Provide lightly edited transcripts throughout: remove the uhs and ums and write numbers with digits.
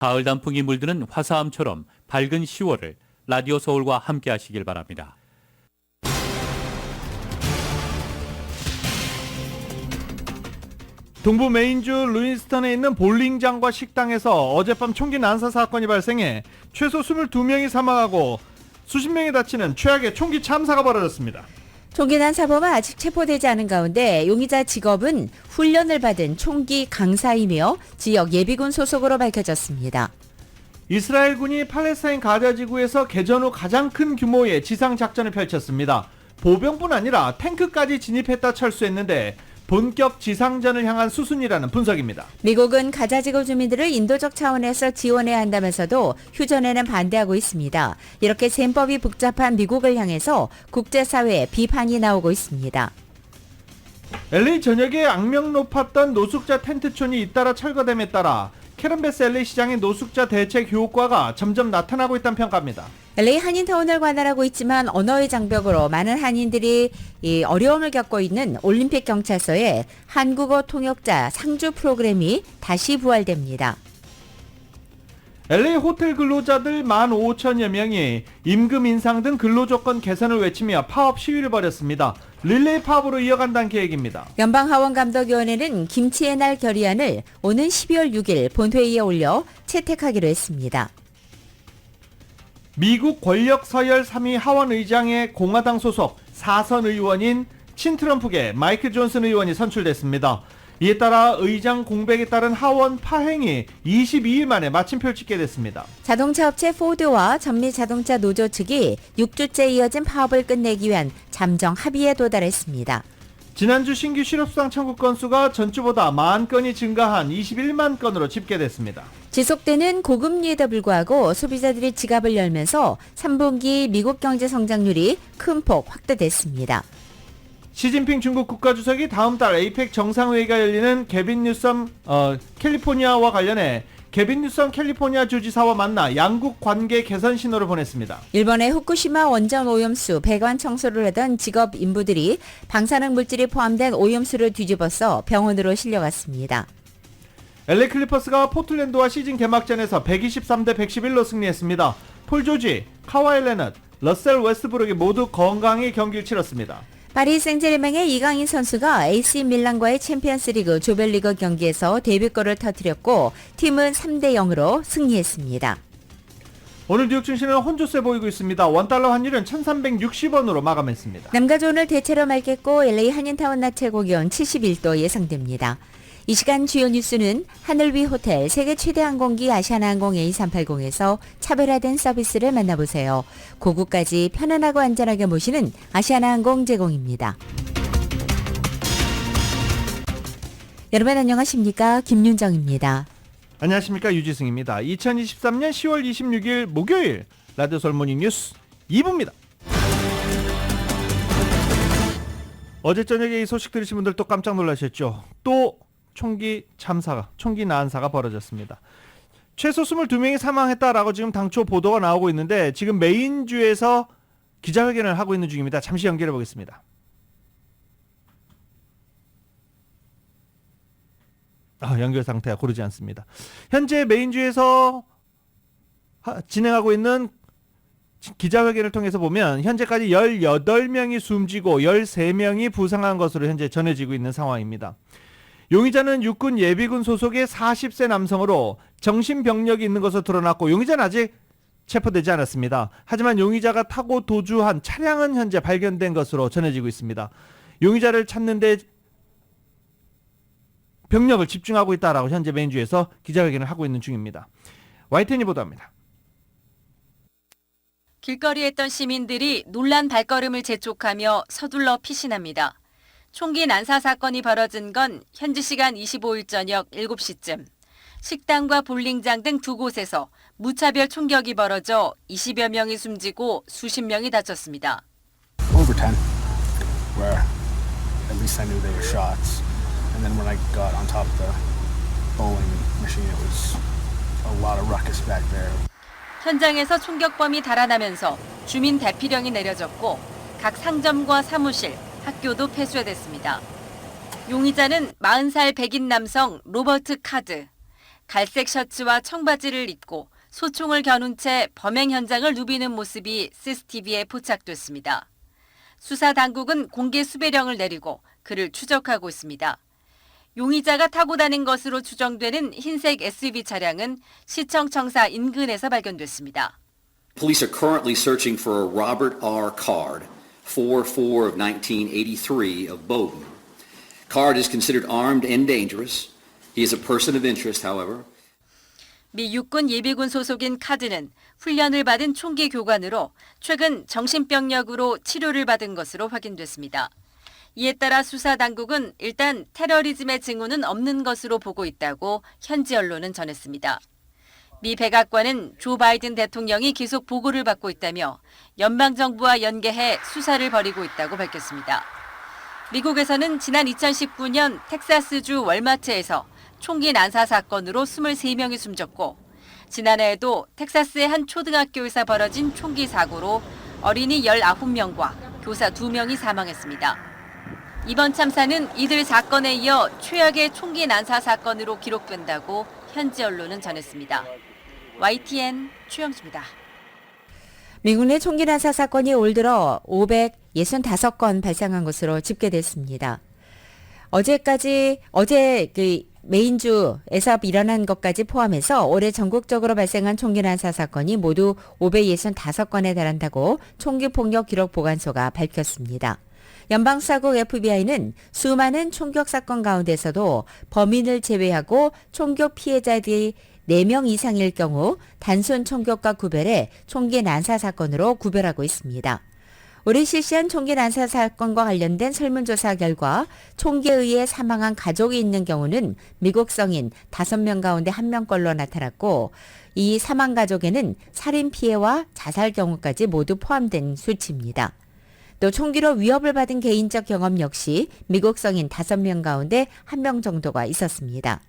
가을 단풍이 물드는 화사함처럼 밝은 10월을 라디오 서울과 함께 하시길 바랍니다. 동부 메인주 루인스턴에 있는 볼링장과 식당에서 어젯밤 총기 난사 사건이 발생해 최소 22명이 사망하고 수십 명이 다치는 최악의 총기 참사가 벌어졌습니다. 총기 난사범은 아직 체포되지 않은 가운데 용의자 직업은 훈련을 받은 총기 강사이며 지역 예비군 소속으로 밝혀졌습니다. 이스라엘군이 팔레스타인 가자 지구에서 개전 후 가장 큰 규모의 지상 작전을 펼쳤습니다. 보병뿐 아니라 탱크까지 진입했다 철수했는데 본격 지상전을 향한 수순이라는 분석입니다. 미국은 가자지구 주민들을 인도적 차원에서 지원해야 한다면서도 휴전에는 반대하고 있습니다. 이렇게 셈법이 복잡한 미국을 향해서 국제사회에 비판이 나오고 있습니다. LA 전역에 악명 높았던 노숙자 텐트촌이 잇따라 철거됨에 따라 캐런베스 LA 시장의 노숙자 대책 효과가 점점 나타나고 있다는 평가입니다. LA 한인타운을 관할하고 있지만 언어의 장벽으로 많은 한인들이 어려움을 겪고 있는 올림픽 경찰서에 한국어 통역자 상주 프로그램이 다시 부활됩니다. LA 호텔 근로자들 15,000여 명이 임금 인상 등 근로조건 개선을 외치며 파업 시위를 벌였습니다. 릴레이 파업으로 이어간다는 계획입니다. 연방하원감독위원회는 김치의 날 결의안을 오는 12월 6일 본회의에 올려 채택하기로 했습니다. 미국 권력 서열 3위 하원 의장의 공화당 소속 4선 의원인 친트럼프계 마이클 존슨 의원이 선출됐습니다. 이에 따라 의장 공백에 따른 하원 파행이 22일 만에 마침표를 찍게 됐습니다. 자동차 업체 포드와 전미 자동차 노조 측이 6주째 이어진 파업을 끝내기 위한 잠정 합의에 도달했습니다. 지난주 신규 실업수당 청구 건수가 전주보다 40건이 증가한 21만 건으로 집계됐습니다. 지속되는 고금리에도 불구하고 소비자들이 지갑을 열면서 3분기 미국 경제 성장률이 큰 폭 확대됐습니다. 시진핑 중국 국가주석이 다음 달 에이펙 정상회의가 열리는 개빈 뉴섬 캘리포니아와 관련해 개빈 뉴섬 캘리포니아 주지사와 만나 양국 관계 개선 신호를 보냈습니다. 일본의 후쿠시마 원전 오염수 배관 청소를 하던 직업 인부들이 방사능 물질이 포함된 오염수를 뒤집어서 병원으로 실려갔습니다. LA 클리퍼스가 포틀랜드와 시즌 개막전에서 123대 111로 승리했습니다. 폴 조지, 카와이 레넛, 러셀 웨스트브룩이 모두 건강히 경기를 치렀습니다. 파리 생제르맹의 이강인 선수가 AC 밀란과의 챔피언스리그 조별리그 경기에서 데뷔골을 터뜨렸고 팀은 3대 0으로 승리했습니다. 오늘 뉴욕 증시는 혼조세 보이고 있습니다. 원달러 환율은 1360원으로 마감했습니다. 남가주 오늘 대체로 맑겠고 LA 한인타운 낮 최고 기온 71도 예상됩니다. 이 시간 주요 뉴스는 하늘 위 호텔 세계 최대 항공기 아시아나항공 A380에서 차별화된 서비스를 만나보세요. 고국까지 편안하고 안전하게 모시는 아시아나항공 제공입니다. 여러분 안녕하십니까? 김윤정입니다. 안녕하십니까? 유지승입니다. 2023년 10월 26일 목요일 라디오 서울 모닝 뉴스 2부입니다. 어제 저녁에 이 소식 들으신 분들 또 깜짝 놀라셨죠? 또 총기 난사가 벌어졌습니다. 최소 22명이 사망했다라고 지금 당초 보도가 나오고 있는데 지금 메인주에서 기자회견을 하고 있는 중입니다. 잠시 연결해 보겠습니다. 연결 상태가 고르지 않습니다. 현재 메인주에서 진행하고 있는 기자회견을 통해서 보면 현재까지 18명이 숨지고 13명이 부상한 것으로 현재 전해지고 있는 상황입니다. 용의자는 육군 예비군 소속의 40세 남성으로 정신병력이 있는 것으로 드러났고 용의자는 아직 체포되지 않았습니다. 하지만 용의자가 타고 도주한 차량은 현재 발견된 것으로 전해지고 있습니다. 용의자를 찾는 데 병력을 집중하고 있다라고 현재 메인주에서 기자회견을 하고 있는 중입니다. YTN이 보도합니다. 길거리에 있던 시민들이 놀란 발걸음을 재촉하며 서둘러 피신합니다. 총기 난사 사건이 벌어진 건 현지 시간 25일 저녁 7시쯤 식당과 볼링장 등 두 곳에서 무차별 총격이 벌어져 20여 명이 숨지고 수십 명이 다쳤습니다. Over 10, where at least I knew they were shots. And then when I got on top of the bowling machine, it was a lot of ruckus back there. 현장에서 총격범이 달아나면서 주민 대피령이 내려졌고 각 상점과 사무실, 학교도 폐쇄됐습니다. 용의자는 40살 백인 남성 로버트 카드. 갈색 셔츠와 청바지를 입고 소총을 겨눈 채 범행 현장을 누비는 모습이 CCTV에 포착됐습니다. 수사 당국은 공개 수배령을 내리고 그를 추적하고 있습니다. 용의자가 타고 다닌 것으로 추정되는 흰색 SUV 차량은 시청 청사 인근에서 발견됐습니다. Police are currently searching for a Robert R. Card, 4-4 of 1983 of Bowdoin. Card is considered armed and dangerous. He is a person of interest, however. 미 육군 예비군 소속인 카드는 훈련을 받은 총기 교관으로 최근 정신병력으로 치료를 받은 것으로 확인됐습니다. 이에 따라 수사 당국은 일단 테러리즘의 징후는 없는 것으로 보고 있다고 현지 언론은 전했습니다. 미 백악관은 조 바이든 대통령이 계속 보고를 받고 있다며 연방정부와 연계해 수사를 벌이고 있다고 밝혔습니다. 미국에서는 지난 2019년 텍사스주 월마트에서 총기 난사 사건으로 23명이 숨졌고 지난해에도 텍사스의 한 초등학교에서 벌어진 총기 사고로 어린이 19명과 교사 2명이 사망했습니다. 이번 참사는 이들 사건에 이어 최악의 총기 난사 사건으로 기록된다고 현지 언론은 전했습니다. YTN 최영수입니다. 미국 내 총기 난사 사건이 올 들어 565건 발생한 것으로 집계됐습니다. 어제 메인주에서 일어난 것까지 포함해서 올해 전국적으로 발생한 총기 난사 사건이 모두 565건에 달한다고 총기폭력 기록 보관소가 밝혔습니다. 연방수사국 FBI는 수많은 총격 사건 가운데서도 범인을 제외하고 총격 피해자들이 4명 이상일 경우 단순 총격과 구별해 총기 난사 사건으로 구별하고 있습니다. 올해 실시한 총기 난사 사건과 관련된 설문조사 결과 총기에 의해 사망한 가족이 있는 경우는 미국 성인 5명 가운데 1명꼴로 나타났고 이 사망 가족에는 살인 피해와 자살 경우까지 모두 포함된 수치입니다. 또 총기로 위협을 받은 개인적 경험 역시 미국 성인 5명 가운데 1명 정도가 있었습니다.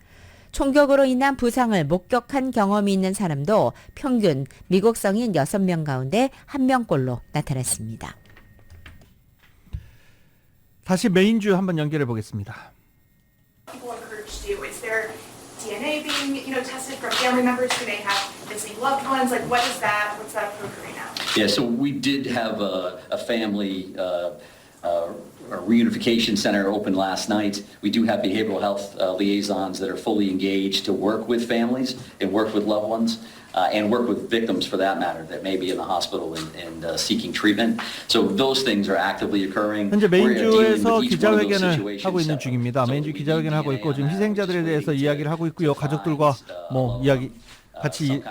총격으로 인한 부상을 목격한 경험이 있는 사람도 평균 미국 성인 6명 가운데 1명꼴로 나타났습니다. 다시 메인주 한번 연결해 보겠습니다. People encouraged to do? Is there DNA being, tested from family members who may have missing loved ones? Like, what's that approved right now? Yeah, so we did have a family a reunification center open last night. We do have behavioral health liaisons that are fully engaged to work with families and work with loved ones. And work with victims, for that matter, that may be in the hospital and seeking treatment. So those things are actively occurring. 현재 We're dealing 메인주에서 with each one of those 기자회견을 situations 하고 있는 중입니다. separately. 메인주 So 기자회견을 하고 있고 지금 희생자들에 대해서 이야기를 하고 있고요. 가족들과 같이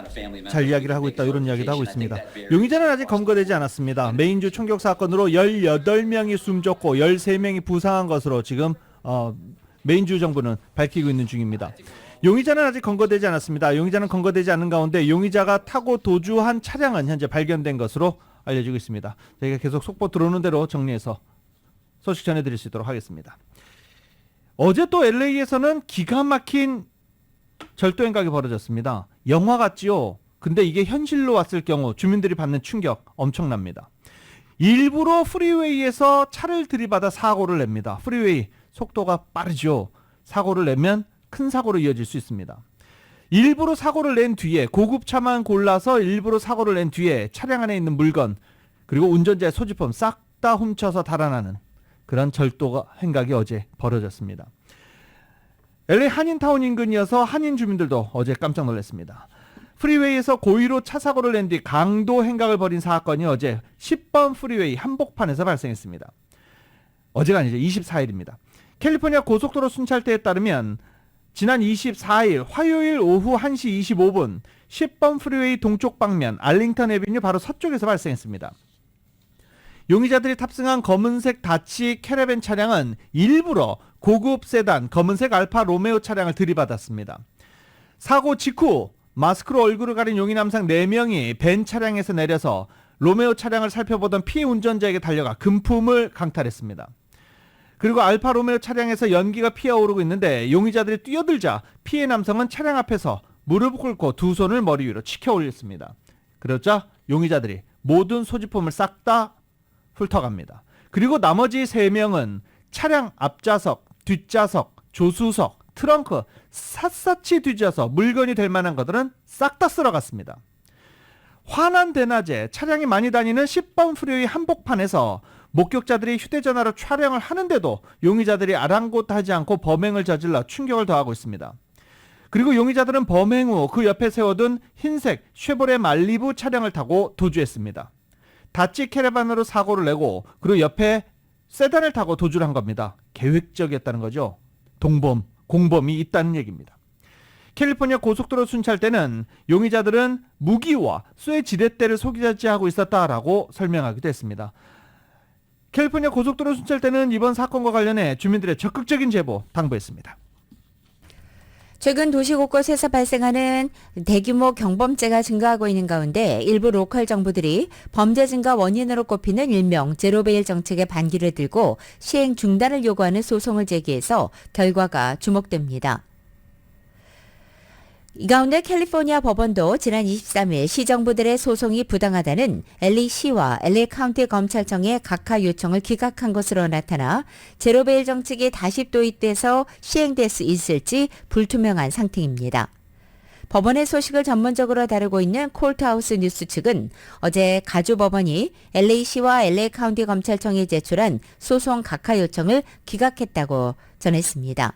잘 이야기를 하고 있다 이런 이야기도 하고 있습니다. 용의자는 아직 검거되지 않았습니다. 메인주 총격 사건으로 18명이 숨졌고 13명이 부상한 것으로 지금 메인주 정부는 밝히고 있는 중입니다. 용의자는 아직 검거되지 않았습니다. 용의자는 검거되지 않은 가운데 용의자가 타고 도주한 차량은 현재 발견된 것으로 알려지고 있습니다. 저희가 계속 속보 들어오는 대로 정리해서 소식 전해드릴 수 있도록 하겠습니다. 어제 또 LA에서는 기가 막힌 절도 행각이 벌어졌습니다. 영화 같지요? 근데 이게 현실로 왔을 경우 주민들이 받는 충격 엄청납니다. 일부러 프리웨이에서 차를 들이받아 사고를 냅니다. 프리웨이 속도가 빠르죠. 사고를 내면 큰 사고로 이어질 수 있습니다. 일부러 사고를 낸 뒤에 고급차만 골라서 일부러 사고를 낸 뒤에 차량 안에 있는 물건 그리고 운전자의 소지품 싹 다 훔쳐서 달아나는 그런 절도 행각이 어제 벌어졌습니다. LA 한인타운 인근이어서 한인 주민들도 어제 깜짝 놀랐습니다. 프리웨이에서 고의로 차 사고를 낸 뒤 강도 행각을 벌인 사건이 어제 10번 프리웨이 한복판에서 발생했습니다. 어제가 아니죠. 24일입니다. 캘리포니아 고속도로 순찰대에 따르면 지난 24일 화요일 오후 1시 25분 10번 프리웨이 동쪽 방면 알링턴 애비뉴 바로 서쪽에서 발생했습니다. 용의자들이 탑승한 검은색 다치 캐러밴 차량은 일부러 고급 세단 검은색 알파 로메오 차량을 들이받았습니다. 사고 직후 마스크로 얼굴을 가린 용의 남성 4명이 벤 차량에서 내려서 로메오 차량을 살펴보던 피해 운전자에게 달려가 금품을 강탈했습니다. 그리고 알파 로메오 차량에서 연기가 피어오르고 있는데 용의자들이 뛰어들자 피해 남성은 차량 앞에서 무릎을 꿇고 두 손을 머리 위로 치켜 올렸습니다. 그러자 용의자들이 모든 소지품을 싹 다 훑어갑니다. 그리고 나머지 3명은 차량 앞좌석, 뒷좌석, 조수석 트렁크 샅샅이 뒤져서 물건이 될 만한 것들은 싹 다 쓸어갔습니다. 환한 대낮에 차량이 많이 다니는 10번 프리웨이 한복판에서 목격자들이 휴대전화로 촬영을 하는데도 용의자들이 아랑곳하지 않고 범행을 저질러 충격을 더하고 있습니다. 그리고 용의자들은 범행 후 그 옆에 세워둔 흰색 쉐보레 말리부 차량을 타고 도주했습니다. 다찌 캐러반으로 사고를 내고 그리고 옆에 세단을 타고 도주를 한 겁니다. 계획적이었다는 거죠. 공범이 있다는 얘기입니다. 캘리포니아 고속도로 순찰 때는 용의자들은 무기와 쇠 지렛대를 소지하고 있었다라고 설명하기도 했습니다. 캘리포니아 고속도로 순찰 때는 이번 사건과 관련해 주민들의 적극적인 제보 당부했습니다. 최근 도시 곳곳에서 발생하는 대규모 경범죄가 증가하고 있는 가운데 일부 로컬 정부들이 범죄 증가 원인으로 꼽히는 일명 제로베일 정책의 반기를 들고 시행 중단을 요구하는 소송을 제기해서 결과가 주목됩니다. 이 가운데 캘리포니아 법원도 지난 23일 시정부들의 소송이 부당하다는 LA시와 LA 카운티 검찰청의 각하 요청을 기각한 것으로 나타나 제로베일 정책이 다시 도입돼서 시행될 수 있을지 불투명한 상태입니다. 법원의 소식을 전문적으로 다루고 있는 콜트하우스 뉴스 측은 어제 가주법원이 LA시와 LA 카운티 검찰청에 제출한 소송 각하 요청을 기각했다고 전했습니다.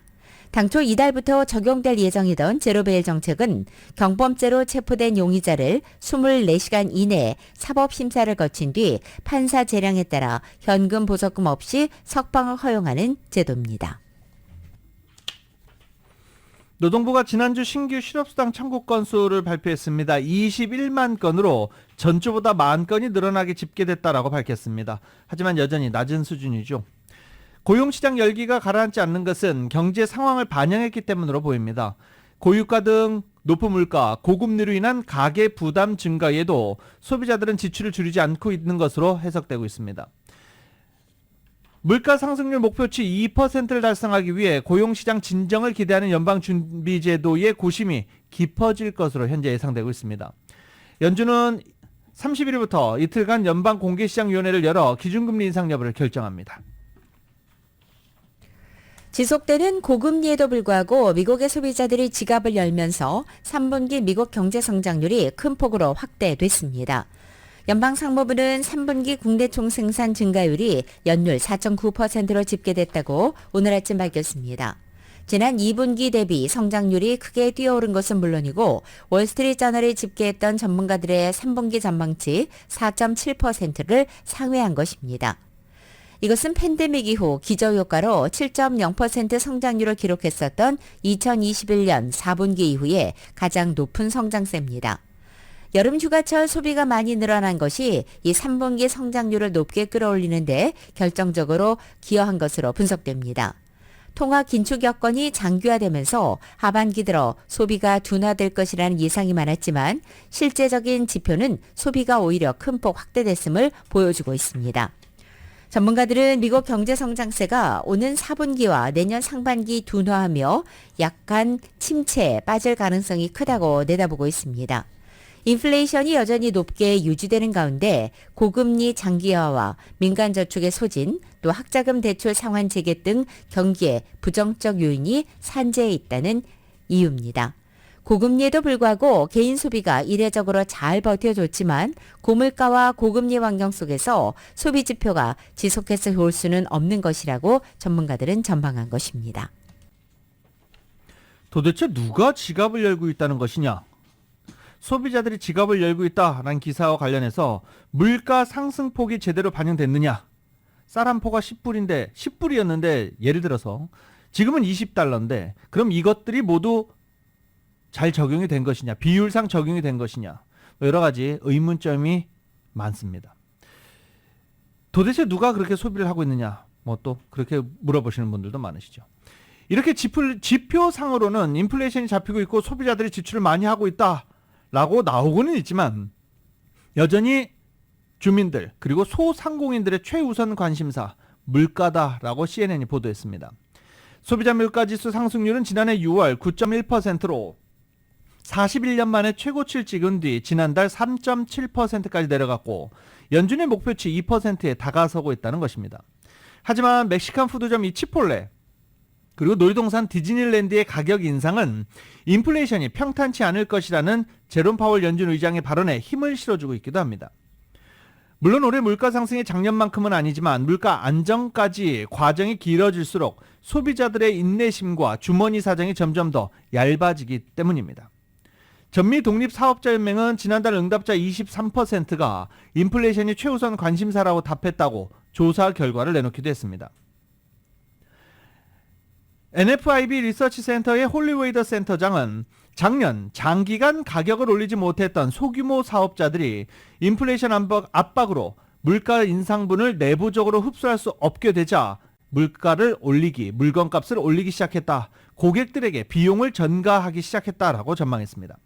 당초 이달부터 적용될 예정이던 제로베일 정책은 경범죄로 체포된 용의자를 24시간 이내에 사법심사를 거친 뒤 판사 재량에 따라 현금 보석금 없이 석방을 허용하는 제도입니다. 노동부가 지난주 신규 실업수당 청구 건수를 발표했습니다. 21만 건으로 전주보다 10,000건이 늘어나게 집계됐다라고 밝혔습니다. 하지만 여전히 낮은 수준이죠. 고용시장 열기가 가라앉지 않는 것은 경제 상황을 반영했기 때문으로 보입니다. 고유가 등 높은 물가, 고금리로 인한 가계 부담 증가에도 소비자들은 지출을 줄이지 않고 있는 것으로 해석되고 있습니다. 물가 상승률 목표치 2%를 달성하기 위해 고용시장 진정을 기대하는 연방준비제도의 고심이 깊어질 것으로 현재 예상되고 있습니다. 연준은 30일부터 이틀간 연방공개시장위원회를 열어 기준금리 인상 여부를 결정합니다. 지속되는 고금리에도 불구하고 미국의 소비자들이 지갑을 열면서 3분기 미국 경제 성장률이 큰 폭으로 확대됐습니다. 연방상무부는 3분기 국내 총생산 증가율이 연율 4.9%로 집계됐다고 오늘 아침 밝혔습니다. 지난 2분기 대비 성장률이 크게 뛰어오른 것은 물론이고 월스트리트저널이 집계했던 전문가들의 3분기 전망치 4.7%를 상회한 것입니다. 이것은 팬데믹 이후 기저효과로 7.0% 성장률을 기록했었던 2021년 4분기 이후에 가장 높은 성장세입니다. 여름 휴가철 소비가 많이 늘어난 것이 이 3분기 성장률을 높게 끌어올리는데 결정적으로 기여한 것으로 분석됩니다. 통화 긴축 여건이 장기화되면서 하반기 들어 소비가 둔화될 것이라는 예상이 많았지만 실제적인 지표는 소비가 오히려 큰 폭 확대됐음을 보여주고 있습니다. 전문가들은 미국 경제 성장세가 오는 4분기와 내년 상반기 둔화하며 약간 침체에 빠질 가능성이 크다고 내다보고 있습니다. 인플레이션이 여전히 높게 유지되는 가운데 고금리 장기화와 민간저축의 소진, 또 학자금 대출 상환 재개 등 경기에 부정적 요인이 산재해 있다는 이유입니다. 고금리에도 불구하고 개인 소비가 이례적으로 잘 버텨줬지만 고물가와 고금리 환경 속에서 소비 지표가 지속해서 좋을 수는 없는 것이라고 전문가들은 전망한 것입니다. 도대체 누가 지갑을 열고 있다는 것이냐? 소비자들이 지갑을 열고 있다라는 기사와 관련해서 물가 상승폭이 제대로 반영됐느냐? 쌀 한 포가 10불인데 10불이었는데 예를 들어서 지금은 20달러인데 그럼 이것들이 모두 잘 적용이 된 것이냐, 비율상 적용이 된 것이냐, 여러 가지 의문점이 많습니다. 도대체 누가 그렇게 소비를 하고 있느냐, 뭐 또 그렇게 물어보시는 분들도 많으시죠. 이렇게 지표상으로는 인플레이션이 잡히고 있고 소비자들이 지출을 많이 하고 있다라고 나오고는 있지만 여전히 주민들 그리고 소상공인들의 최우선 관심사 물가다라고 CNN이 보도했습니다. 소비자 물가지수 상승률은 지난해 6월 9.1%로 41년 만에 최고치를 찍은 뒤 지난달 3.7%까지 내려갔고 연준의 목표치 2%에 다가서고 있다는 것입니다. 하지만 멕시칸 푸드점 이 치폴레 그리고 놀이동산 디즈니랜드의 가격 인상은 인플레이션이 평탄치 않을 것이라는 제롬 파월 연준 의장의 발언에 힘을 실어주고 있기도 합니다. 물론 올해 물가 상승이 작년만큼은 아니지만 물가 안정까지 과정이 길어질수록 소비자들의 인내심과 주머니 사정이 점점 더 얇아지기 때문입니다. 전미독립사업자연맹은 지난달 응답자 23%가 인플레이션이 최우선 관심사라고 답했다고 조사 결과를 내놓기도 했습니다. NFIB 리서치 센터의 홀리웨이더 센터장은 작년 장기간 가격을 올리지 못했던 소규모 사업자들이 인플레이션 압박으로 물가 인상분을 내부적으로 흡수할 수 없게 되자 물건값을 올리기 시작했다. 고객들에게 비용을 전가하기 시작했다라고 전망했습니다.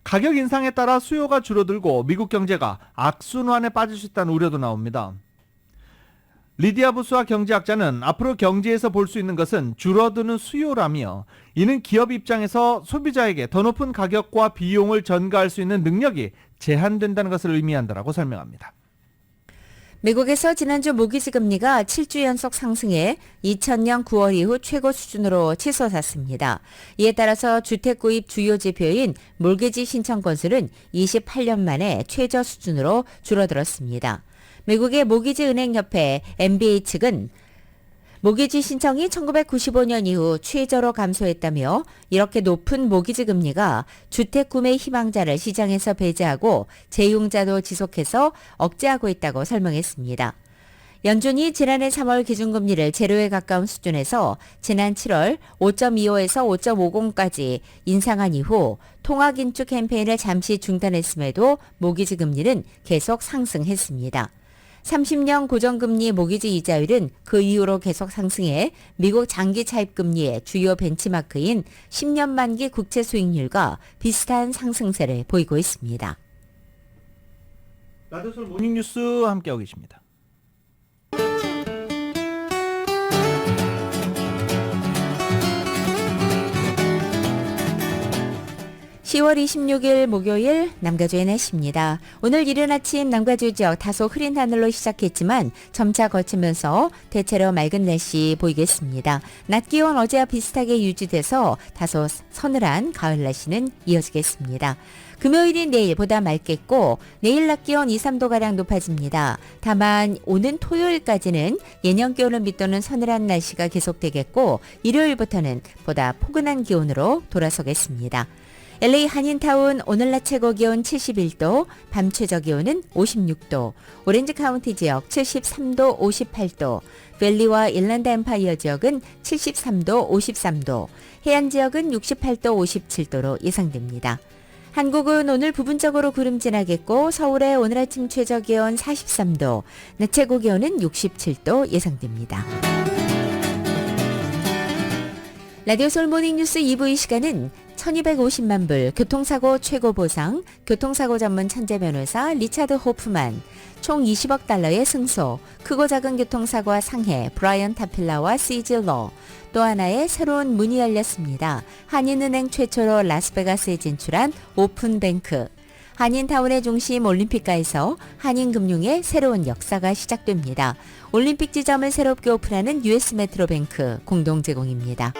가격 인상에 따라 수요가 줄어들고 미국 경제가 악순환에 빠질 수 있다는 우려도 나옵니다. 리디아 부스와 경제학자는 앞으로 경제에서 볼 수 있는 것은 줄어드는 수요라며 이는 기업 입장에서 소비자에게 더 높은 가격과 비용을 전가할 수 있는 능력이 제한된다는 것을 의미한다라고 설명합니다. 미국에서 지난주 모기지 금리가 7주 연속 상승해 2000년 9월 이후 최고 수준으로 치솟았습니다. 이에 따라서 주택 구입 주요 지표인 몰기지 신청 건수는 28년 만에 최저 수준으로 줄어들었습니다. 미국의 모기지 은행협회 MBA 측은 모기지 신청이 1995년 이후 최저로 감소했다며 이렇게 높은 모기지 금리가 주택 구매 희망자를 시장에서 배제하고 재용자도 지속해서 억제하고 있다고 설명했습니다. 연준이 지난해 3월 기준금리를 제로에 가까운 수준에서 지난 7월 5.25에서 5.50까지 인상한 이후 통화긴축 캠페인을 잠시 중단했음에도 모기지 금리는 계속 상승했습니다. 30년 고정금리 모기지 이자율은 그 이후로 계속 상승해 미국 장기 차입금리의 주요 벤치마크인 10년 만기 국채 수익률과 비슷한 상승세를 보이고 있습니다. 라디오솔 모닝뉴스 함께하고 계십니다. 10월 26일 목요일 남가주의 날씨입니다. 오늘 이른 아침 남가주 지역 다소 흐린 하늘로 시작했지만 점차 거치면서 대체로 맑은 날씨 보이겠습니다. 낮 기온 어제와 비슷하게 유지돼서 다소 서늘한 가을 날씨는 이어지겠습니다. 금요일인 내일보다 맑겠고 내일 낮 기온 2, 3도가량 높아집니다. 다만 오는 토요일까지는 예년 기온을 밑도는 서늘한 날씨가 계속되겠고 일요일부터는 보다 포근한 기온으로 돌아서겠습니다. LA 한인타운 오늘 낮 최고 기온 71도, 밤 최저 기온은 56도, 오렌지 카운티 지역 73도, 58도, 밸리와 일랜드 엠파이어 지역은 73도, 53도, 해안 지역은 68도, 57도로 예상됩니다. 한국은 오늘 부분적으로 구름 지나겠고 서울의 오늘 아침 최저 기온 43도, 낮 최고 기온은 67도 예상됩니다. 라디오솔 모닝뉴스 2부 이 시간은 1250만 불 교통사고 최고 보상, 교통사고 전문 천재 변호사 리차드 호프만, 총 20억 달러의 승소, 크고 작은 교통사고와 상해 브라이언 타필라와 시즐러, 또 하나의 새로운 문이 열렸습니다. 한인은행 최초로 라스베가스에 진출한 오픈뱅크, 한인타운의 중심 올림픽가에서 한인금융의 새로운 역사가 시작됩니다. 올림픽 지점을 새롭게 오픈하는 US 메트로뱅크 공동 제공입니다.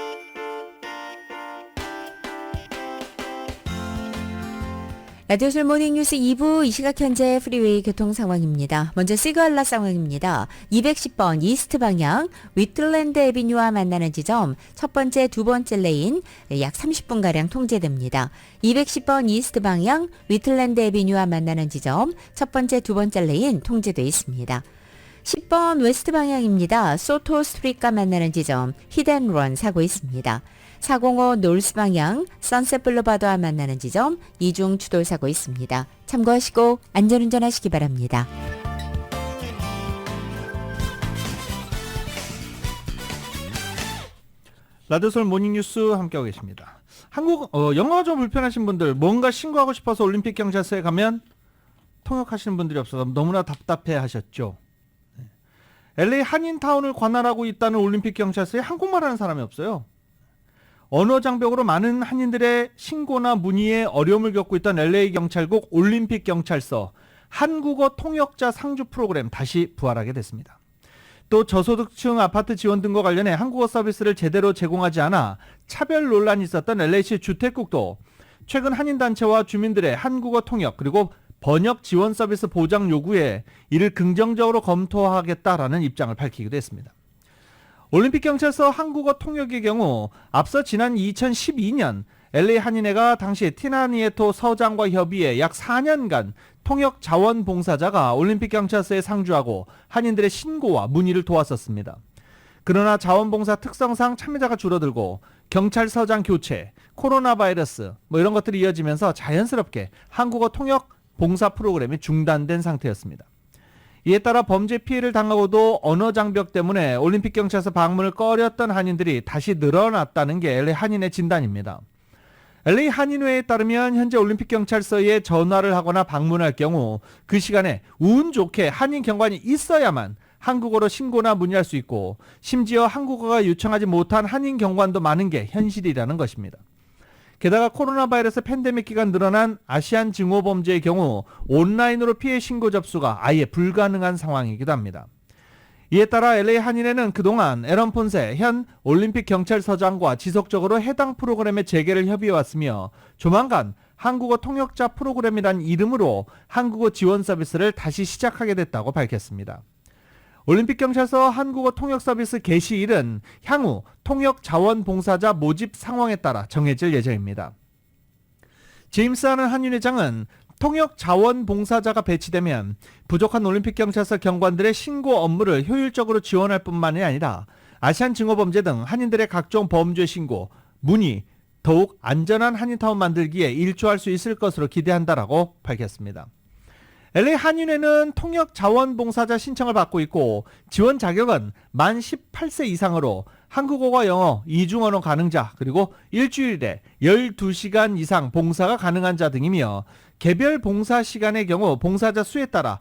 라디오솔 모닝뉴스 2부 이 시각 현재 프리웨이 교통 상황입니다. 먼저 시그얼라 상황입니다. 210번 이스트 방향 위틀랜드 애비뉴와 만나는 지점 첫 번째, 두 번째 레인 약 30분가량 통제됩니다. 210번 이스트 방향 위틀랜드 애비뉴와 만나는 지점 첫 번째, 두 번째 레인 통제되어 있습니다. 10번 웨스트 방향입니다. 소토 스트리트과 만나는 지점 히덴런 사고 있습니다. 405 놀스 방향 선셋 블루바드와 만나는 지점 이중 추돌 사고 있습니다. 참고하시고 안전운전하시기 바랍니다. 라디오솔 모닝뉴스 함께하고 계십니다. 영어가 좀 불편하신 분들, 뭔가 신고하고 싶어서 올림픽 경찰서에 가면 통역하시는 분들이 없어서 너무나 답답해 하셨죠. LA 한인타운을 관할하고 있다는 올림픽 경찰서에 한국말 하는 사람이 없어요. 언어 장벽으로 많은 한인들의 신고나 문의에 어려움을 겪고 있던 LA 경찰국 올림픽 경찰서 한국어 통역자 상주 프로그램 다시 부활하게 됐습니다. 또 저소득층 아파트 지원 등과 관련해 한국어 서비스를 제대로 제공하지 않아 차별 논란이 있었던 LA시 주택국도 최근 한인단체와 주민들의 한국어 통역 그리고 번역 지원 서비스 보장 요구에 이를 긍정적으로 검토하겠다라는 입장을 밝히기도 했습니다. 올림픽경찰서 한국어 통역의 경우 앞서 지난 2012년 LA 한인회가 당시 티나니에토 서장과 협의해 약 4년간 통역 자원봉사자가 올림픽경찰서에 상주하고 한인들의 신고와 문의를 도왔었습니다. 그러나 자원봉사 특성상 참여자가 줄어들고 경찰서장 교체, 코로나 바이러스 이런 것들이 이어지면서 자연스럽게 한국어 통역 봉사 프로그램이 중단된 상태였습니다. 이에 따라 범죄 피해를 당하고도 언어 장벽 때문에 올림픽경찰서 방문을 꺼렸던 한인들이 다시 늘어났다는 게 LA 한인의 진단입니다. LA 한인회에 따르면 현재 올림픽경찰서에 전화를 하거나 방문할 경우 그 시간에 운 좋게 한인 경관이 있어야만 한국어로 신고나 문의할 수 있고 심지어 한국어가 유창하지 못한 한인 경관도 많은 게 현실이라는 것입니다. 게다가 코로나 바이러스 팬데믹 기간 늘어난 아시안 증오범죄의 경우 온라인으로 피해 신고 접수가 아예 불가능한 상황이기도 합니다. 이에 따라 LA 한인회는 그동안 에런 폰세 현 올림픽 경찰서장과 지속적으로 해당 프로그램의 재개를 협의해왔으며 조만간 한국어 통역자 프로그램이란 이름으로 한국어 지원 서비스를 다시 시작하게 됐다고 밝혔습니다. 올림픽 경찰서 한국어 통역 서비스 개시일은 향후 통역 자원봉사자 모집 상황에 따라 정해질 예정입니다. 제임스 하는 한인회장은 통역 자원봉사자가 배치되면 부족한 올림픽 경찰서 경관들의 신고 업무를 효율적으로 지원할 뿐만이 아니라 아시안 증오범죄 등 한인들의 각종 범죄 신고, 문의, 더욱 안전한 한인타운 만들기에 일조할 수 있을 것으로 기대한다라고 밝혔습니다. LA 한인회는 통역 자원봉사자 신청을 받고 있고 지원 자격은 만 18세 이상으로 한국어와 영어, 이중언어 가능자 그리고 일주일에 12시간 이상 봉사가 가능한 자 등이며 개별 봉사 시간의 경우 봉사자 수에 따라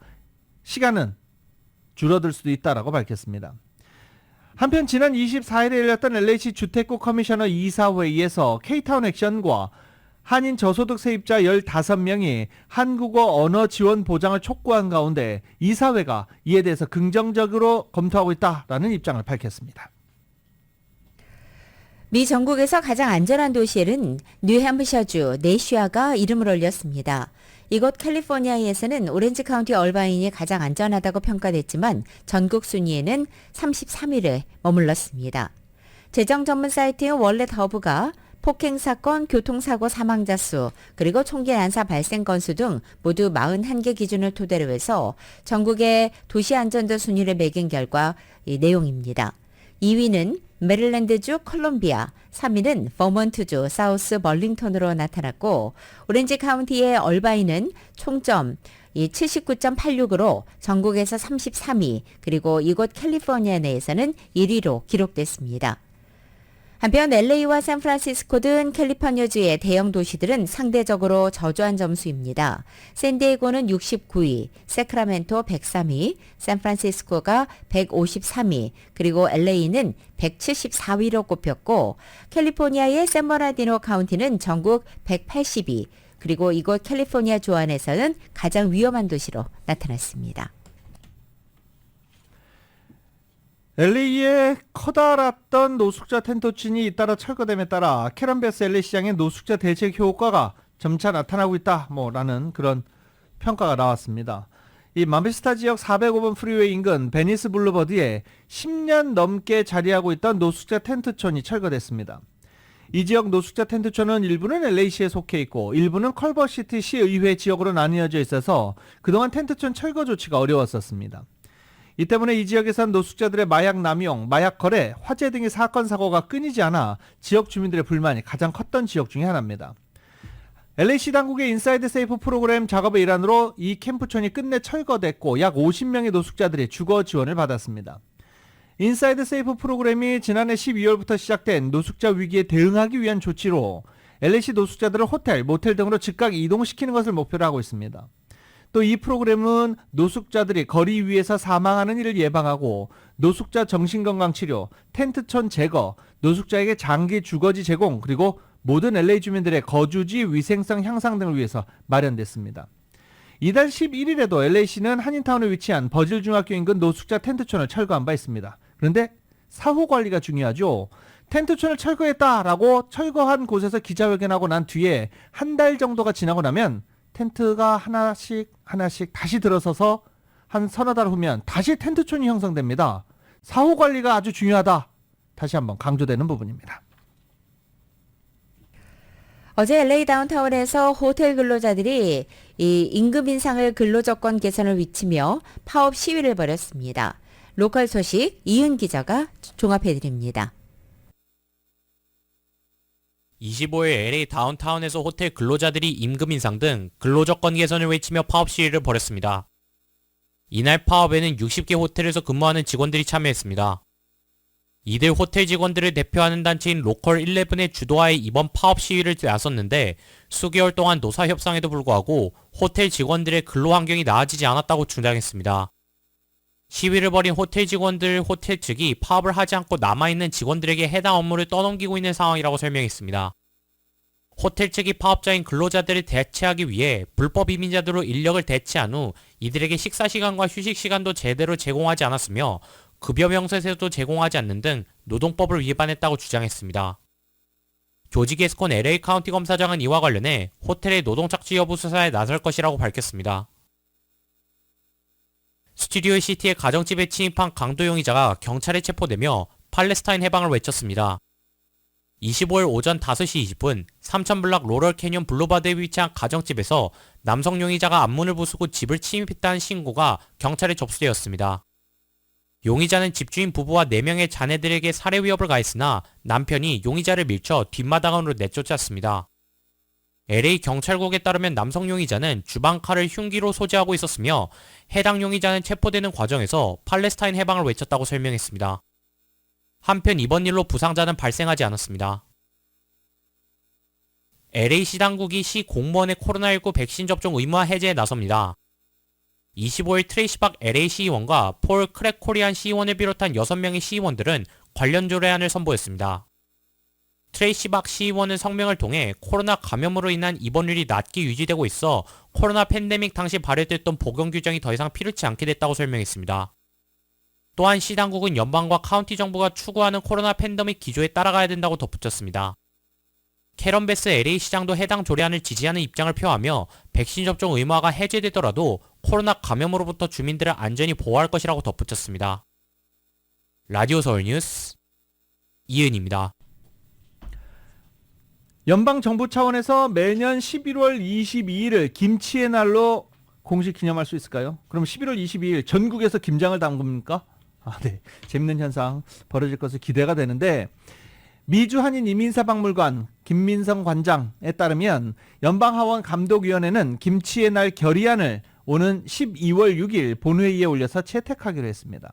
시간은 줄어들 수도 있다라고 밝혔습니다. 한편 지난 24일에 열렸던 LA시 주택구 커미셔너 이사회의에서 K타운 액션과 한인 저소득 세입자 15명이 한국어 언어 지원 보장을 촉구한 가운데 이사회가 이에 대해서 긍정적으로 검토하고 있다라는 입장을 밝혔습니다. 미 전국에서 가장 안전한 도시에는 뉴햄프셔주 내슈아가 이름을 올렸습니다. 이곳 캘리포니아에서는 오렌지 카운티 얼바인이 가장 안전하다고 평가됐지만 전국 순위에는 33위에 머물렀습니다. 재정 전문 사이트인 월렛 허브가 폭행사건, 교통사고 사망자 수, 그리고 총기 난사 발생 건수 등 모두 41개 기준을 토대로 해서 전국의 도시 안전도 순위를 매긴 결과 이 내용입니다. 2위는 메릴랜드주 콜롬비아, 3위는 버먼트주 사우스 벌링턴으로 나타났고 오렌지 카운티의 얼바인은 총점 79.86으로 전국에서 33위, 그리고 이곳 캘리포니아 내에서는 1위로 기록됐습니다. 한편 LA와 샌프란시스코 등 캘리포니아주의 대형 도시들은 상대적으로 저조한 점수입니다. 샌디에고는 69위, 세크라멘토 103위, 샌프란시스코가 153위, 그리고 LA는 174위로 꼽혔고 캘리포니아의 샌버나디노 카운티는 전국 180위, 그리고 이곳 캘리포니아 주 안에서는 가장 위험한 도시로 나타났습니다. LA에 커다랐던 노숙자 텐트촌이 잇따라 철거됨에 따라 캐런베스 LA 시장의 노숙자 대책 효과가 점차 나타나고 있다라는 그런 평가가 나왔습니다. 이 마베스타 지역 405번 프리웨이 인근 베니스 블루버드에 10년 넘게 자리하고 있던 노숙자 텐트촌이 철거됐습니다. 이 지역 노숙자 텐트촌은 일부는 LA시에 속해 있고 일부는 컬버시티 시의회 지역으로 나뉘어져 있어서 그동안 텐트촌 철거 조치가 어려웠었습니다. 이 때문에 이 지역에선 노숙자들의 마약 남용, 마약 거래, 화재 등의 사건 사고가 끊이지 않아 지역 주민들의 불만이 가장 컸던 지역 중에 하나입니다. LA시 당국의 인사이드 세이프 프로그램 작업의 일환으로 이 캠프촌이 끝내 철거됐고 약 50명의 노숙자들이 주거 지원을 받았습니다. 인사이드 세이프 프로그램이 지난해 12월부터 시작된 노숙자 위기에 대응하기 위한 조치로 LA시 노숙자들을 호텔, 모텔 등으로 즉각 이동시키는 것을 목표로 하고 있습니다. 또 이 프로그램은 노숙자들이 거리 위에서 사망하는 일을 예방하고 노숙자 정신건강치료, 텐트촌 제거, 노숙자에게 장기 주거지 제공, 그리고 모든 LA 주민들의 거주지 위생성 향상 등을 위해서 마련됐습니다. 이달 11일에도 LA시는 한인타운에 위치한 버질 중학교 인근 노숙자 텐트촌을 철거한 바 있습니다. 그런데 사후 관리가 중요하죠. 텐트촌을 철거했다라고 철거한 곳에서 기자회견하고 난 뒤에 한 달 정도가 지나고 나면 텐트가 하나씩 다시 들어서서 한 서너 달 후면 다시 텐트촌이 형성됩니다. 사후 관리가 아주 중요하다. 다시 한번 강조되는 부분입니다. 어제 LA 다운타운에서 호텔 근로자들이 이 임금 인상을 근로조건 개선을 외치며 파업 시위를 벌였습니다. 로컬 소식 이은 기자가 종합해드립니다. 25일 LA 다운타운에서 호텔 근로자들이 임금 인상 등 근로조건 개선을 외치며 파업 시위를 벌였습니다. 이날 파업에는 60개 호텔에서 근무하는 직원들이 참여했습니다. 이들 호텔 직원들을 대표하는 단체인 로컬 11의 주도하에 이번 파업 시위를 나섰는데 수개월 동안 노사 협상에도 불구하고 호텔 직원들의 근로 환경이 나아지지 않았다고 주장했습니다. 시위를 벌인 호텔 직원들 호텔 측이 파업을 하지 않고 남아있는 직원들에게 해당 업무를 떠넘기고 있는 상황이라고 설명했습니다. 호텔 측이 파업자인 근로자들을 대체하기 위해 불법 이민자들로 인력을 대체한 후 이들에게 식사시간과 휴식시간도 제대로 제공하지 않았으며 급여 명세서도 제공하지 않는 등 노동법을 위반했다고 주장했습니다. 조지 게스콘 LA 카운티 검사장은 이와 관련해 호텔의 노동착취 여부 수사에 나설 것이라고 밝혔습니다. 스튜디오 시티의 가정집에 침입한 강도 용의자가 경찰에 체포되며 팔레스타인 해방을 외쳤습니다. 25일 오전 5시 20분 3000블락 로럴 캐년 블루바드에 위치한 가정집에서 남성 용의자가 앞문을 부수고 집을 침입했다는 신고가 경찰에 접수되었습니다. 용의자는 집주인 부부와 4명의 자녀들에게 살해 위협을 가했으나 남편이 용의자를 밀쳐 뒷마당으로 내쫓았습니다. LA 경찰국에 따르면 남성 용의자는 주방칼을 흉기로 소지하고 있었으며 해당 용의자는 체포되는 과정에서 팔레스타인 해방을 외쳤다고 설명했습니다. 한편 이번 일로 부상자는 발생하지 않았습니다. LA시 당국이 시 공무원의 코로나19 백신 접종 의무화 해제에 나섭니다. 25일 트레이시 박 LA 시의원과 폴 크랙 코리안 시의원을 비롯한 6명의 시의원들은 관련 조례안을 선보였습니다. 트레이시 박 시의원은 성명을 통해 코로나 감염으로 인한 입원율이 낮게 유지되고 있어 코로나 팬데믹 당시 발효됐던 보건 규정이 더 이상 필요치 않게 됐다고 설명했습니다. 또한 시 당국은 연방과 카운티 정부가 추구하는 코로나 팬데믹 기조에 따라가야 된다고 덧붙였습니다. 캐런 베스 LA 시장도 해당 조례안을 지지하는 입장을 표하며 백신 접종 의무화가 해제되더라도 코로나 감염으로부터 주민들을 안전히 보호할 것이라고 덧붙였습니다. 라디오 서울 뉴스 이은입니다. 연방정부 차원에서 매년 11월 22일을 김치의 날로 공식 기념할 수 있을까요? 그럼 11월 22일 전국에서 김장을 담급니까? 네. 재밌는 현상 벌어질 것을 기대가 되는데 미주 한인 이민사박물관 김민성 관장에 따르면 연방하원 감독위원회는 김치의 날 결의안을 오는 12월 6일 본회의에 올려서 채택하기로 했습니다.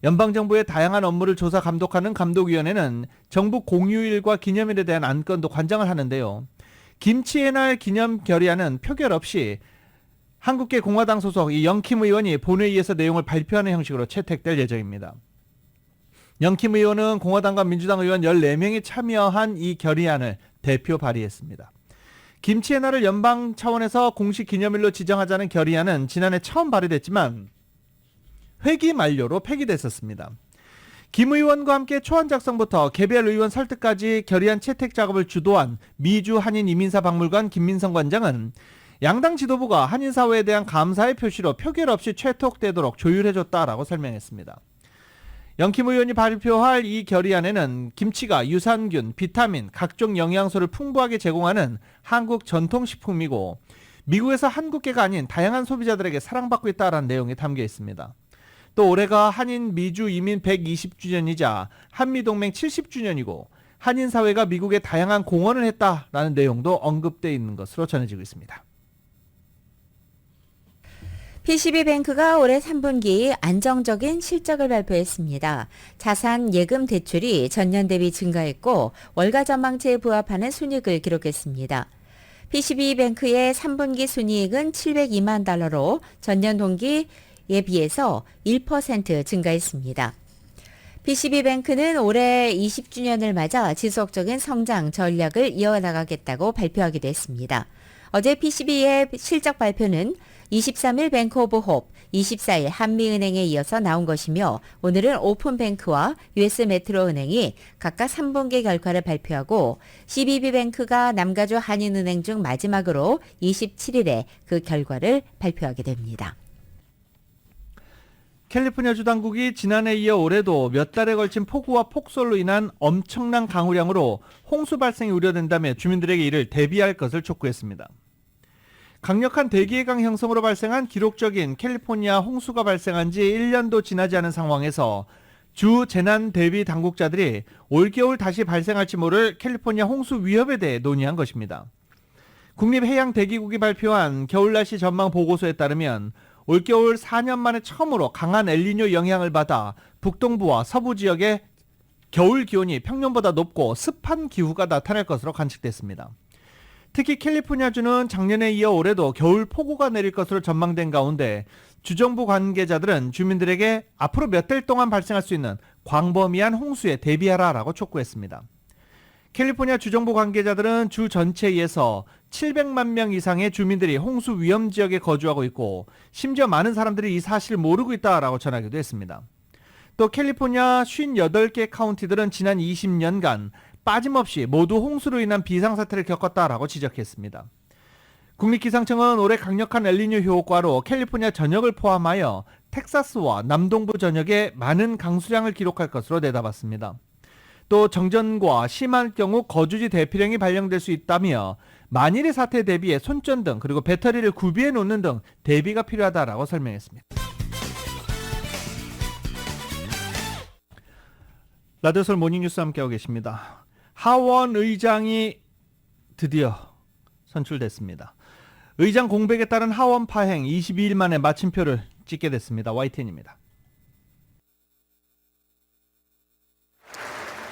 연방정부의 다양한 업무를 조사 감독하는 감독위원회는 정부 공휴일과 기념일에 대한 안건도 관장을 하는데요. 김치의 날 기념 결의안은 표결 없이 한국계 공화당 소속 이 영킴 의원이 본회의에서 내용을 발표하는 형식으로 채택될 예정입니다. 영킴 의원은 공화당과 민주당 의원 14명이 참여한 이 결의안을 대표 발의했습니다. 김치의 날을 연방 차원에서 공식 기념일로 지정하자는 결의안은 지난해 처음 발의됐지만 회기 만료로 폐기됐었습니다. 김 의원과 함께 초안 작성부터 개별 의원 설득까지 결의안 채택 작업을 주도한 미주 한인 이민사 박물관 김민성 관장은 양당 지도부가 한인사회에 대한 감사의 표시로 표결 없이 채택되도록 조율해줬다라고 설명했습니다. 영킴 의원이 발표할 이 결의안에는 김치가 유산균, 비타민, 각종 영양소를 풍부하게 제공하는 한국 전통식품이고 미국에서 한국계가 아닌 다양한 소비자들에게 사랑받고 있다라는 내용이 담겨 있습니다. 또 올해가 한인 미주 이민 120주년이자 한미동맹 70주년이고 한인사회가 미국에 다양한 공헌을 했다라는 내용도 언급되어 있는 것으로 전해지고 있습니다. PCB뱅크가 올해 3분기 안정적인 실적을 발표했습니다. 자산 예금 대출이 전년 대비 증가했고 월가 전망치에 부합하는 순이익을 기록했습니다. PCB뱅크의 3분기 순이익은 702만 달러로 전년 동기에 비해서 1% 증가했습니다. PCB뱅크는 올해 20주년을 맞아 지속적인 성장 전략을 이어나가겠다고 발표하기도 했습니다. 어제 PCB의 실적 발표는 23일 뱅크 오브 홉, 24일 한미은행에 이어서 나온 것이며 오늘은 오픈뱅크와 US 메트로은행이 각각 3분기 결과를 발표하고 CBB뱅크가 남가주 한인은행 중 마지막으로 27일에 그 결과를 발표하게 됩니다. 캘리포니아주 당국이 지난해에 이어 올해도 몇 달에 걸친 폭우와 폭설로 인한 엄청난 강우량으로 홍수 발생이 우려된다며 주민들에게 이를 대비할 것을 촉구했습니다. 강력한 대기해강 형성으로 발생한 기록적인 캘리포니아 홍수가 발생한 지 1년도 지나지 않은 상황에서 주 재난 대비 당국자들이 올겨울 다시 발생할지 모를 캘리포니아 홍수 위협에 대해 논의한 것입니다. 국립해양대기국이 발표한 겨울날씨 전망 보고서에 따르면 올겨울 4년 만에 처음으로 강한 엘니뇨 영향을 받아 북동부와 서부 지역의 겨울 기온이 평년보다 높고 습한 기후가 나타날 것으로 관측됐습니다. 특히 캘리포니아주는 작년에 이어 올해도 겨울 폭우가 내릴 것으로 전망된 가운데 주정부 관계자들은 주민들에게 앞으로 몇 달 동안 발생할 수 있는 광범위한 홍수에 대비하라라고 촉구했습니다. 캘리포니아 주정부 관계자들은 주 전체에서 700만 명 이상의 주민들이 홍수 위험 지역에 거주하고 있고 심지어 많은 사람들이 이 사실을 모르고 있다라고 전하기도 했습니다. 또 캘리포니아 58개 카운티들은 지난 20년간 빠짐없이 모두 홍수로 인한 비상사태를 겪었다라고 지적했습니다. 국립기상청은 올해 강력한 엘니뇨 효과로 캘리포니아 전역을 포함하여 텍사스와 남동부 전역에 많은 강수량을 기록할 것으로 내다봤습니다. 또 정전과 심할 경우 거주지 대피령이 발령될 수 있다며 만일의 사태에 대비해 손전 그리고 배터리를 구비해 놓는 등 대비가 필요하다라고 설명했습니다. 라디오솔 모닝뉴스 함께하고 계십니다. 하원 의장이 드디어 선출됐습니다. 의장 공백에 따른 하원 파행 22일 만에 마침표를 찍게 됐습니다. YTN입니다.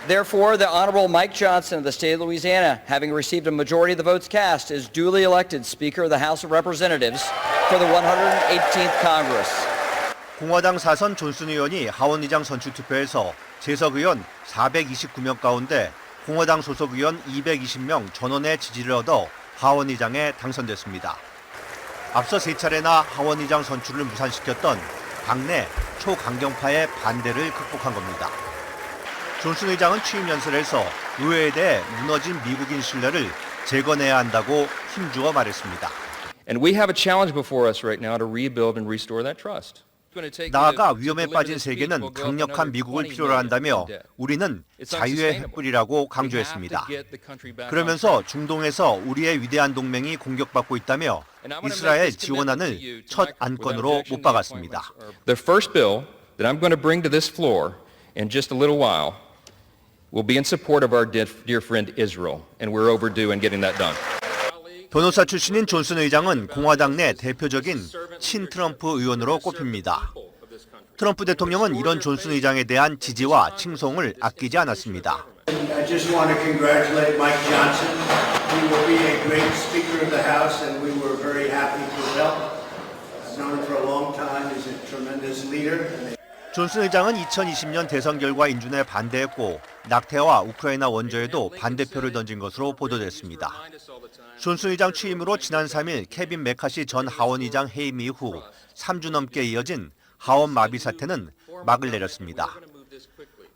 Therefore, the Honorable Mike Johnson of the state of Louisiana, having received a majority of the votes cast, is duly elected Speaker of the House of Representatives for the 118th Congress. 공화당 사선 존슨 의원이 하원 의장 선출 투표에서 재석 의원 429명 가운데 공화당 소속 의원 220명 전원의 지지를 얻어 하원 의장에 당선됐습니다. 앞서 세 차례나 하원 의장 선출을 무산시켰던 당내 초강경파의 반대를 극복한 겁니다. 존슨 의장은 취임 연설에서 의회에 대해 무너진 미국인 신뢰를 재건해야 한다고 힘주어 말했습니다. And we have a challenge before us right now to rebuild and restore that trust. 나아가 위험에 빠진 세계는 강력한 미국을 필요로 한다며 우리는 자유의 횃불이라고 강조했습니다. 그러면서 중동에서 우리의 위대한 동맹이 공격받고 있다며 이스라엘 지원안을 첫 안건으로 못 박았습니다. The first bill that I'm going to bring to this floor in just a little while will be in support of our dear friend Israel, and we're overdue in getting that done. 변호사 출신인 존슨 의장은 공화당 내 대표적인 친트럼프 의원으로 꼽힙니다. 트럼프 대통령은 이런 존슨 의장에 대한 지지와 칭송을 아끼지 않았습니다. I just want to congratulate Mike Johnson. He will be a great Speaker of the House, and we were very happy to help. I've known him for a long time. He's a tremendous leader. 존슨 의장은 2020년 대선 결과 인준에 반대했고 낙태와 우크라이나 원조에도 반대표를 던진 것으로 보도됐습니다. 존슨 의장 취임으로 지난 3일 케빈 메카시 전 하원 의장 해임 이후 3주 넘게 이어진 하원 마비 사태는 막을 내렸습니다.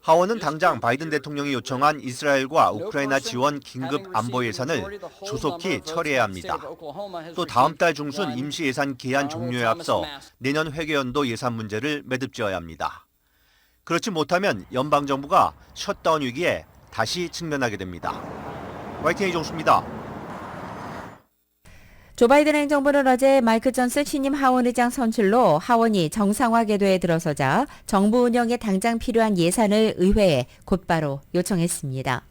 하원은 당장 바이든 대통령이 요청한 이스라엘과 우크라이나 지원 긴급 안보 예산을 조속히 처리해야 합니다. 또 다음 달 중순 임시 예산 기한 종료에 앞서 내년 회계연도 예산 문제를 매듭지어야 합니다. 그렇지 못하면 연방정부가 셧다운 위기에 다시 직면하게 됩니다. YTN 이종수입니다. 조 바이든 행정부는 어제 마이크 존슨 신임 하원 의장 선출로 하원이 정상화 궤도에 들어서자 정부 운영에 당장 필요한 예산을 의회에 곧바로 요청했습니다.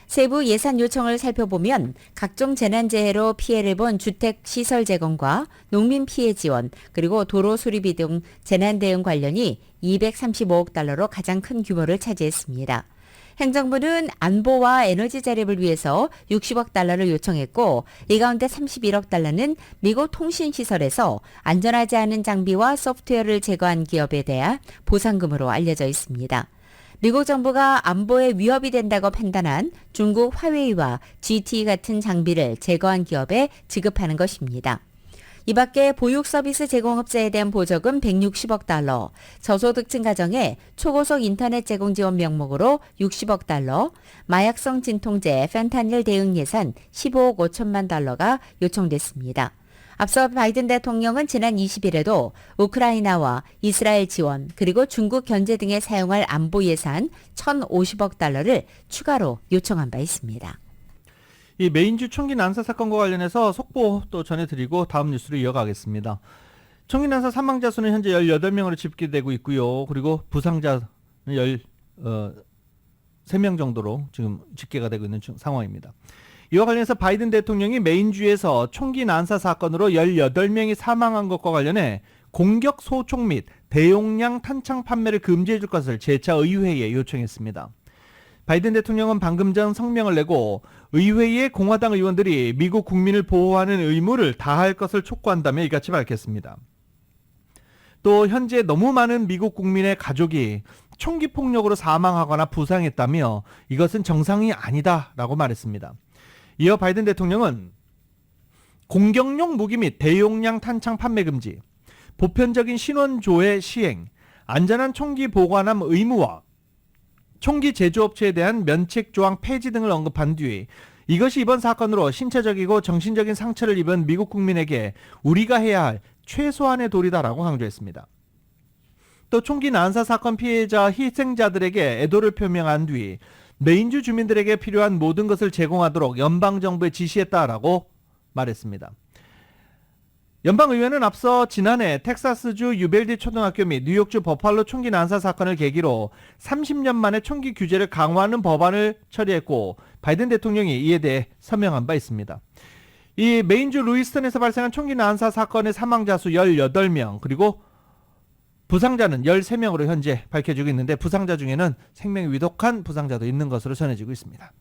세부 예산 요청을 살펴보면 각종 재난재해로 피해를 본 주택 시설 재건과 농민 피해 지원 그리고 도로 수리비 등 재난 대응 관련이 235억 달러로 가장 큰 규모를 차지했습니다. 행정부는 안보와 에너지 자립을 위해서 60억 달러를 요청했고 이 가운데 31억 달러는 미국 통신시설에서 안전하지 않은 장비와 소프트웨어를 제거한 기업에 대한 보상금으로 알려져 있습니다. 미국 정부가 안보에 위협이 된다고 판단한 중국 화웨이와 GTE 같은 장비를 제거한 기업에 지급하는 것입니다. 이 밖에 보육 서비스 제공업자에 대한 보조금 160억 달러, 저소득층 가정에 초고속 인터넷 제공 지원 명목으로 60억 달러, 마약성 진통제 펜타닐 대응 예산 15억 5천만 달러가 요청됐습니다. 앞서 바이든 대통령은 지난 20일에도 우크라이나와 이스라엘 지원 그리고 중국 견제 등에 사용할 안보 예산 1,050억 달러를 추가로 요청한 바 있습니다. 이 메인주 총기 난사 사건과 관련해서 속보 또 전해드리고 다음 뉴스로 이어가겠습니다. 총기 난사 사망자 수는 현재 18명으로 집계되고 있고요. 그리고 부상자는 13명 정도로 지금 집계가 되고 있는 상황입니다. 이와 관련해서 바이든 대통령이 메인주에서 총기 난사 사건으로 18명이 사망한 것과 관련해 공격 소총 및 대용량 탄창 판매를 금지해 줄 것을 재차 의회에 요청했습니다. 바이든 대통령은 방금 전 성명을 내고 의회의 공화당 의원들이 미국 국민을 보호하는 의무를 다할 것을 촉구한다며 이같이 밝혔습니다. 또 현재 너무 많은 미국 국민의 가족이 총기 폭력으로 사망하거나 부상했다며 이것은 정상이 아니다라고 말했습니다. 이어 바이든 대통령은 공격용 무기 및 대용량 탄창 판매 금지, 보편적인 신원 조회 시행, 안전한 총기 보관함 의무화, 총기 제조업체에 대한 면책 조항 폐지 등을 언급한 뒤 이것이 이번 사건으로 신체적이고 정신적인 상처를 입은 미국 국민에게 우리가 해야 할 최소한의 도리다라고 강조했습니다. 또 총기 난사 사건 피해자 희생자들에게 애도를 표명한 뒤 메인주 주민들에게 필요한 모든 것을 제공하도록 연방정부에 지시했다라고 말했습니다. 연방의회는 앞서 지난해 텍사스주 유벨디 초등학교 및 뉴욕주 버팔로 총기 난사 사건을 계기로 30년 만에 총기 규제를 강화하는 법안을 처리했고 바이든 대통령이 이에 대해 서명한 바 있습니다. 이 메인주 루이스턴에서 발생한 총기 난사 사건의 사망자 수 18명 그리고 부상자는 13명으로 현재 밝혀지고 있는데 부상자 중에는 생명이 위독한 부상자도 있는 것으로 전해지고 있습니다.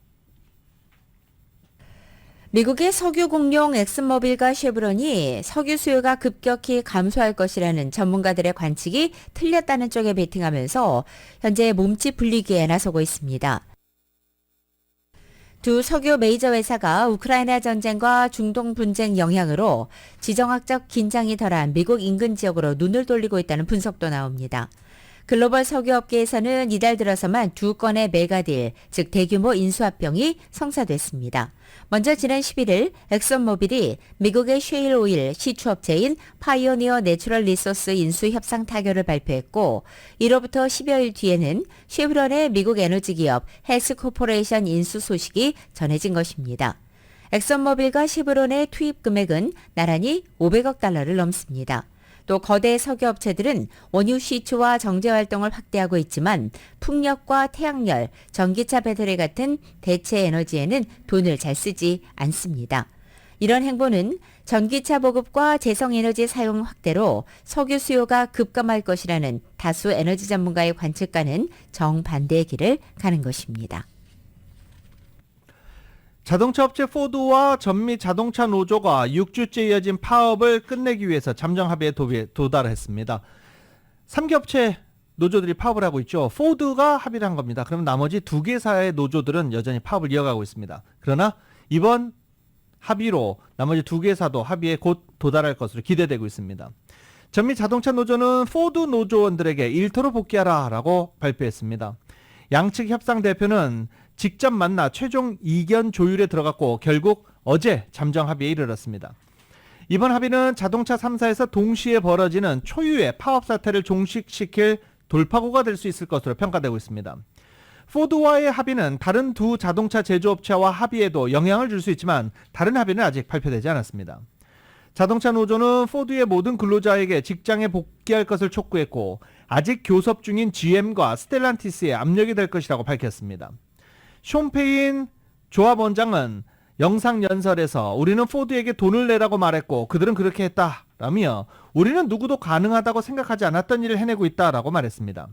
미국의 석유 공룡 엑슨모빌과 쉐브론이 석유 수요가 급격히 감소할 것이라는 전문가들의 관측이 틀렸다는 쪽에 베팅하면서 현재 몸집 분리기에 나서고 있습니다. 두 석유 메이저 회사가 우크라이나 전쟁과 중동 분쟁 영향으로 지정학적 긴장이 덜한 미국 인근 지역으로 눈을 돌리고 있다는 분석도 나옵니다. 글로벌 석유업계에서는 이달 들어서만 2건의 메가딜, 즉 대규모 인수합병이 성사됐습니다. 먼저 지난 11일 엑슨모빌이 미국의 셰일 오일 시추업체인 파이오니어 내추럴 리소스 인수 협상 타결을 발표했고 이로부터 10여일 뒤에는 쉐브론의 미국 에너지 기업 헬스 코퍼레이션 인수 소식이 전해진 것입니다. 엑슨모빌과 쉐브론의 투입 금액은 나란히 500억 달러를 넘습니다. 또 거대 석유업체들은 원유 시추와 정제 활동을 확대하고 있지만 풍력과 태양열, 전기차 배터리 같은 대체 에너지에는 돈을 잘 쓰지 않습니다. 이런 행보는 전기차 보급과 재생에너지 사용 확대로 석유 수요가 급감할 것이라는 다수 에너지 전문가의 관측과는 정반대의 길을 가는 것입니다. 자동차 업체 포드와 전미 자동차 노조가 6주째 이어진 파업을 끝내기 위해서 잠정 합의에 도달했습니다. 3개 업체 노조들이 파업을 하고 있죠. 포드가 합의를 한 겁니다. 그럼 나머지 2개사의 노조들은 여전히 파업을 이어가고 있습니다. 그러나 이번 합의로 나머지 2개사도 합의에 곧 도달할 것으로 기대되고 있습니다. 전미 자동차 노조는 포드 노조원들에게 일터로 복귀하라 라고 발표했습니다. 양측 협상 대표는 직접 만나 최종 이견 조율에 들어갔고 결국 어제 잠정 합의에 이르렀습니다. 이번 합의는 자동차 3사에서 동시에 벌어지는 초유의 파업 사태를 종식시킬 돌파구가 될 수 있을 것으로 평가되고 있습니다. 포드와의 합의는 다른 두 자동차 제조업체와 합의에도 영향을 줄 수 있지만 다른 합의는 아직 발표되지 않았습니다. 자동차 노조는 포드의 모든 근로자에게 직장에 복귀할 것을 촉구했고 아직 교섭 중인 GM과 스텔란티스에 압력이 될 것이라고 밝혔습니다. 숀 페인 조합원장은 영상 연설에서 우리는 포드에게 돈을 내라고 말했고 그들은 그렇게 했다라며 우리는 누구도 가능하다고 생각하지 않았던 일을 해내고 있다라고 말했습니다.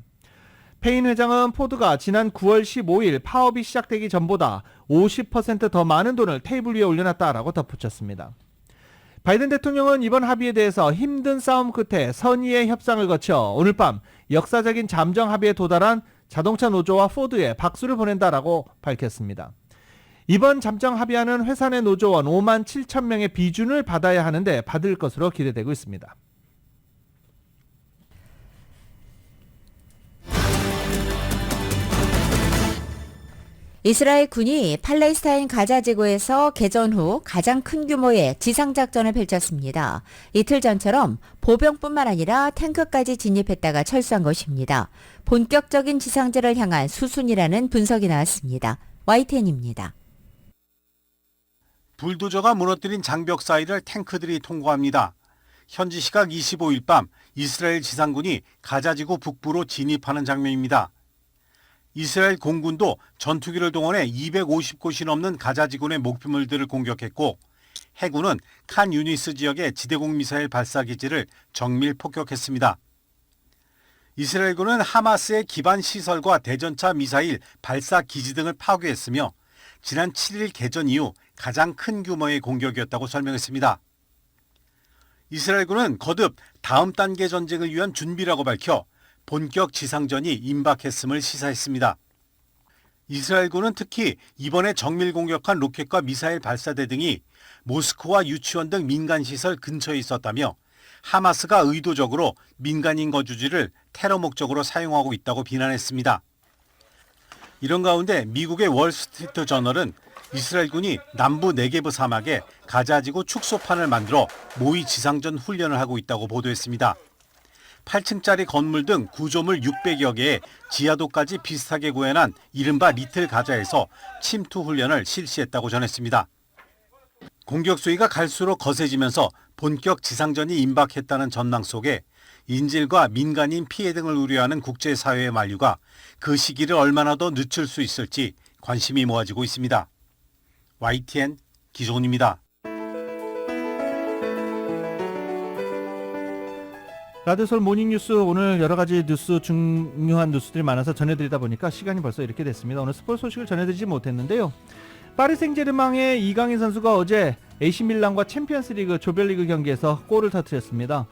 페인 회장은 포드가 지난 9월 15일 파업이 시작되기 전보다 50% 더 많은 돈을 테이블 위에 올려놨다라고 덧붙였습니다. 바이든 대통령은 이번 합의에 대해서 힘든 싸움 끝에 선의의 협상을 거쳐 오늘 밤 역사적인 잠정 합의에 도달한 자동차 노조와 포드에 박수를 보낸다라고 밝혔습니다. 이번 잠정 합의안은 회사 내 노조원 5만 7천 명의 비준을 받아야 하는데 받을 것으로 기대되고 있습니다. 이스라엘 군이 팔레스타인 가자 지구에서 개전 후 가장 큰 규모의 지상작전을 펼쳤습니다. 이틀 전처럼 보병뿐만 아니라 탱크까지 진입했다가 철수한 것입니다. 본격적인 지상제를 향한 수순이라는 분석이 나왔습니다. YTN입니다. 불도저가 무너뜨린 장벽 사이를 탱크들이 통과합니다. 현지 시각 25일 밤 이스라엘 지상군이 가자지구 북부로 진입하는 장면입니다. 이스라엘 공군도 전투기를 동원해 250곳이 넘는 가자지구 내 목표물들을 공격했고 해군은 칸 유니스 지역의 지대공 미사일 발사 기지를 정밀 폭격했습니다. 이스라엘군은 하마스의 기반 시설과 대전차 미사일 발사 기지 등을 파괴했으며 지난 7일 개전 이후 가장 큰 규모의 공격이었다고 설명했습니다. 이스라엘군은 거듭 다음 단계 전쟁을 위한 준비라고 밝혀 본격 지상전이 임박했음을 시사했습니다. 이스라엘군은 특히 이번에 정밀 공격한 로켓과 미사일 발사대 등이 모스크와 유치원 등 민간시설 근처에 있었다며 하마스가 의도적으로 민간인 거주지를 테러 목적으로 사용하고 있다고 비난했습니다. 이런 가운데 미국의 월스트리트 저널은 이스라엘군이 남부 네게브 사막에 가자지구 축소판을 만들어 모의 지상전 훈련을 하고 있다고 보도했습니다. 8층짜리 건물 등 구조물 600여 개의 지하도까지 비슷하게 구현한 이른바 리틀 가자에서 침투 훈련을 실시했다고 전했습니다. 공격 수위가 갈수록 거세지면서 본격 지상전이 임박했다는 전망 속에 인질과 민간인 피해 등을 우려하는 국제사회의 만류가 그 시기를 얼마나 더 늦출 수 있을지 관심이 모아지고 있습니다. YTN 기종훈입니다. 라디오서울 모닝뉴스 오늘 여러 가지 뉴스 중요한 뉴스들이 많아서 전해드리다 보니까 시간이 벌써 이렇게 됐습니다. 오늘 스포츠 소식을 전해드리지 못했는데요. 파리 생제르맹의 이강인 선수가 어제 AC밀란과 챔피언스리그 조별리그 경기에서 골을 터뜨렸습니다.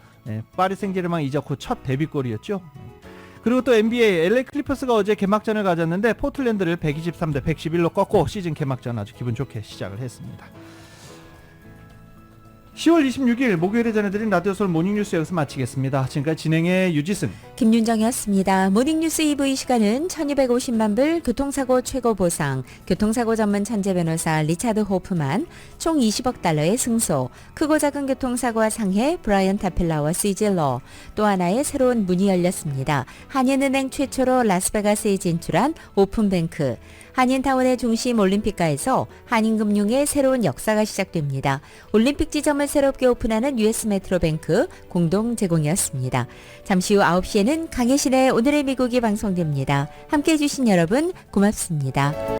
파리 생제르맹 이적 후 첫 데뷔골이었죠. 그리고 또 NBA LA 클리퍼스가 어제 개막전을 가졌는데 포틀랜드를 123대 111로 꺾고 시즌 개막전 아주 기분 좋게 시작을 했습니다. 10월 26일 목요일에 전해드린 라디오서울 모닝뉴스 여기서 마치겠습니다. 지금까지 진행의 유지승, 김윤정이었습니다. 모닝뉴스 2부 이 시간은 1250만 불 교통사고 최고 보상, 교통사고 전문 천재 변호사 리차드 호프만, 총 20억 달러의 승소, 크고 작은 교통사고와 상해 브라이언 타필라와 시질러, 또 하나의 새로운 문이 열렸습니다. 한인은행 최초로 라스베가스에 진출한 오픈뱅크, 한인타운의 중심 올림픽가에서 한인금융의 새로운 역사가 시작됩니다. 올림픽 지점을 새롭게 오픈하는 US 메트로뱅크 공동 제공이었습니다. 잠시 후 9시에는 강혜신의 오늘의 미국이 방송됩니다. 함께해 주신 여러분 고맙습니다.